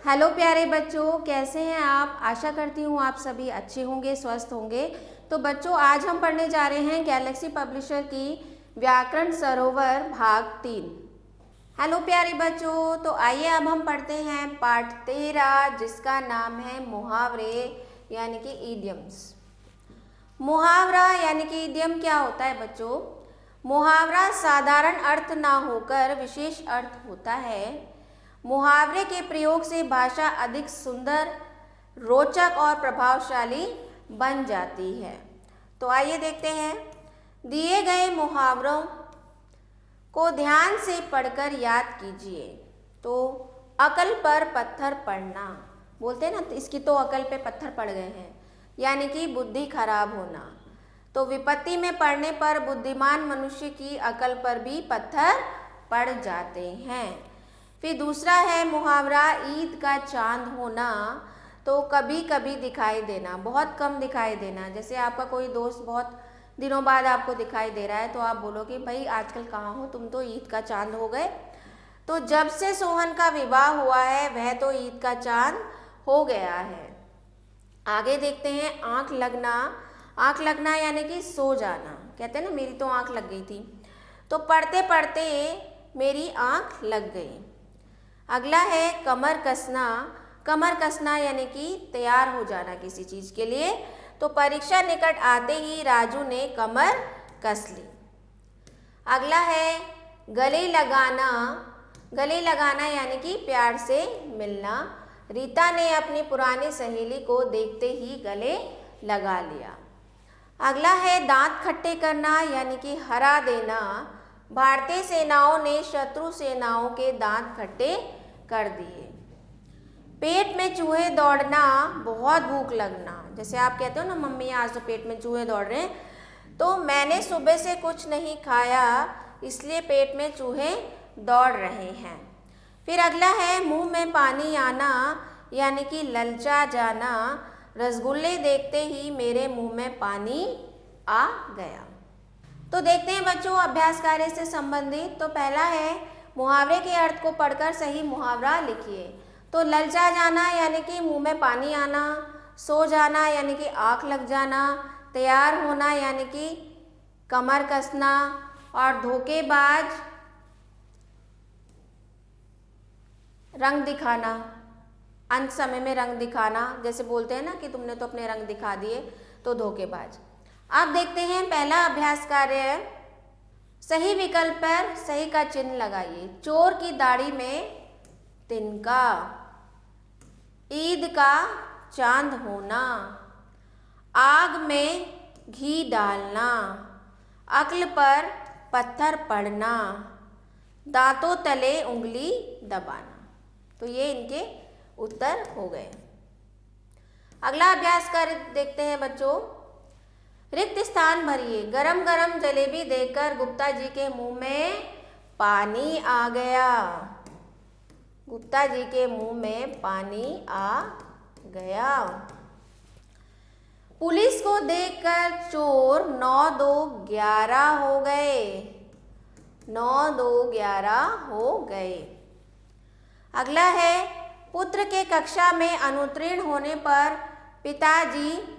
Hello प्यारे बच्चों, कैसे हैं आप। आशा करती हूँ आप सभी अच्छे होंगे, स्वस्थ होंगे। तो बच्चों, आज हम पढ़ने जा रहे हैं गैलेक्सी पब्लिशर की व्याकरण सरोवर भाग 3। हेलो प्यारे बच्चों, तो आइए अब हम पढ़ते हैं पाठ 13, जिसका नाम है मुहावरे यानी कि इडियम्स। मुहावरा यानी कि इडियम क्या होता है बच्चों? मुहावरा साधारण अर्थ ना होकर विशेष अर्थ होता है। मुहावरे के प्रयोग से भाषा अधिक सुंदर, रोचक और प्रभावशाली बन जाती है। तो आइए देखते हैं। दिए गए मुहावरों को ध्यान से पढ़कर याद कीजिए। तो अकल पर पत्थर पड़ना, बोलते हैं ना, तो इसकी तो अकल पे पत्थर पड़ गए हैं, यानी कि बुद्धि खराब होना। तो विपत्ति में पड़ने पर बुद्धिमान मनुष्य की अकल पर भी पत्थर पड़ जाते हैं। फिर दूसरा है मुहावरा ईद का चांद होना। तो कभी कभी दिखाई देना, बहुत कम दिखाई देना। जैसे आपका कोई दोस्त बहुत दिनों बाद आपको दिखाई दे रहा है, तो आप बोलोगे भाई आजकल कहाँ हो, तुम तो ईद का चांद हो गए। तो जब से सोहन का विवाह हुआ है वह तो ईद का चांद हो गया है। आगे देखते हैं आँख लगना। आँख लगना यानी कि सो जाना। कहते हैं ना, मेरी तो आँख लग गई थी, तो पढ़ते पढ़ते मेरी आँख लग गई। अगला है कमर कसना। कमर कसना यानी कि तैयार हो जाना किसी चीज़ के लिए। तो परीक्षा निकट आते ही राजू ने कमर कस ली। अगला है गले लगाना। गले लगाना यानी कि प्यार से मिलना। रीता ने अपनी पुरानी सहेली को देखते ही गले लगा लिया। अगला है दांत खट्टे करना यानी कि हरा देना। भारतीय सेनाओं ने शत्रु सेनाओं के दांत खट्टे कर दिए। पेट में चूहे दौड़ना, बहुत भूख लगना। जैसे आप कहते हो ना, मम्मी आज तो पेट में चूहे दौड़ रहे हैं, तो मैंने सुबह से कुछ नहीं खाया इसलिए पेट में चूहे दौड़ रहे हैं। फिर अगला है मुंह में पानी आना यानी कि ललचा जाना। रसगुल्ले देखते ही मेरे मुंह में पानी आ गया। तो देखते हैं बच्चों अभ्यास कार्य से संबंधित। तो पहला है मुहावरे के अर्थ को पढ़कर सही मुहावरा लिखिए। तो ललचा जाना यानी कि मुंह में पानी आना, सो जाना यानी कि आँख लग जाना, तैयार होना यानी कि कमर कसना, और धोखेबाज रंग दिखाना, अंत समय में रंग दिखाना। जैसे बोलते हैं ना कि तुमने तो अपने रंग दिखा दिए, तो धोखेबाज। अब देखते हैं पहला अभ्यास कार्य। सही विकल्प पर सही का चिन्ह लगाइए। चोर की दाढ़ी में तिनका, ईद का चांद होना, आग में घी डालना, अक्ल पर पत्थर पड़ना, दांतों तले उंगली दबाना। तो ये इनके उत्तर हो गए। अगला अभ्यास कर देखते हैं बच्चों। रिक्त स्थान भरिए। गरम गरम जलेबी देखकर गुप्ता जी के मुंह में पानी आ गया। गुप्ता जी के मुंह में पानी आ गया। पुलिस को देखकर चोर 9 2 11 हो गए। 9 2 11 हो गए। अगला है पुत्र के कक्षा में अनुत्तीर्ण होने पर पिताजी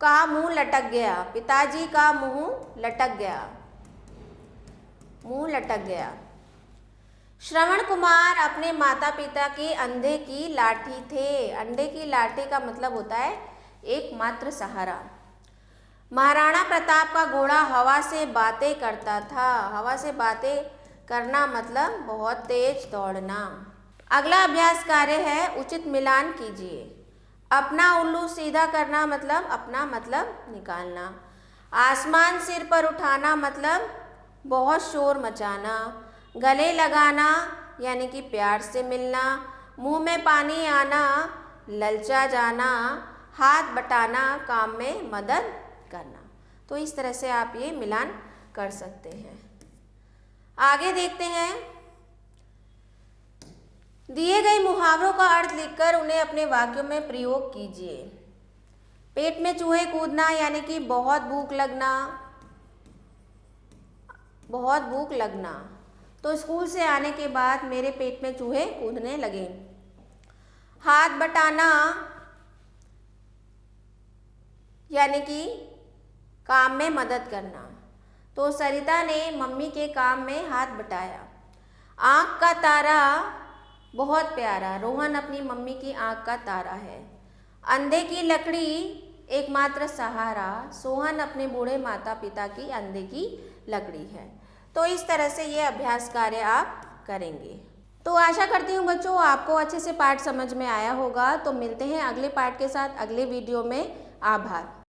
का मुंह लटक गया। पिताजी का मुंह लटक गया। मुंह लटक गया। श्रवण कुमार अपने माता पिता के अंधे की लाठी थे। अंधे की लाठी का मतलब होता है एकमात्र सहारा। महाराणा प्रताप का घोड़ा हवा से बातें करता था। हवा से बातें करना मतलब बहुत तेज दौड़ना। अगला अभ्यास कार्य है उचित मिलान कीजिए। अपना उल्लू सीधा करना मतलब अपना मतलब निकालना। आसमान सिर पर उठाना मतलब बहुत शोर मचाना। गले लगाना यानी कि प्यार से मिलना। मुंह में पानी आना, ललचा जाना। हाथ बटाना, काम में मदद करना। तो इस तरह से आप ये मिलान कर सकते हैं। आगे देखते हैं। दिए गए मुहावरों का अर्थ लिखकर उन्हें अपने वाक्यों में प्रयोग कीजिए। पेट में चूहे कूदना यानी कि बहुत भूख लगना। बहुत भूख लगना। तो स्कूल से आने के बाद मेरे पेट में चूहे कूदने लगे। हाथ बटाना यानी कि काम में मदद करना। तो सरिता ने मम्मी के काम में हाथ बटाया। आँख का तारा बहुत प्यारा, रोहन अपनी मम्मी की आँख का तारा है। अंधे की लकड़ी एकमात्र सहारा, सोहन अपने बूढ़े माता पिता की अंधे की लकड़ी है। तो इस तरह से ये अभ्यास कार्य आप करेंगे। तो आशा करती हूँ बच्चों आपको अच्छे से पाठ समझ में आया होगा। तो मिलते हैं अगले पाठ के साथ अगले वीडियो में। आभार।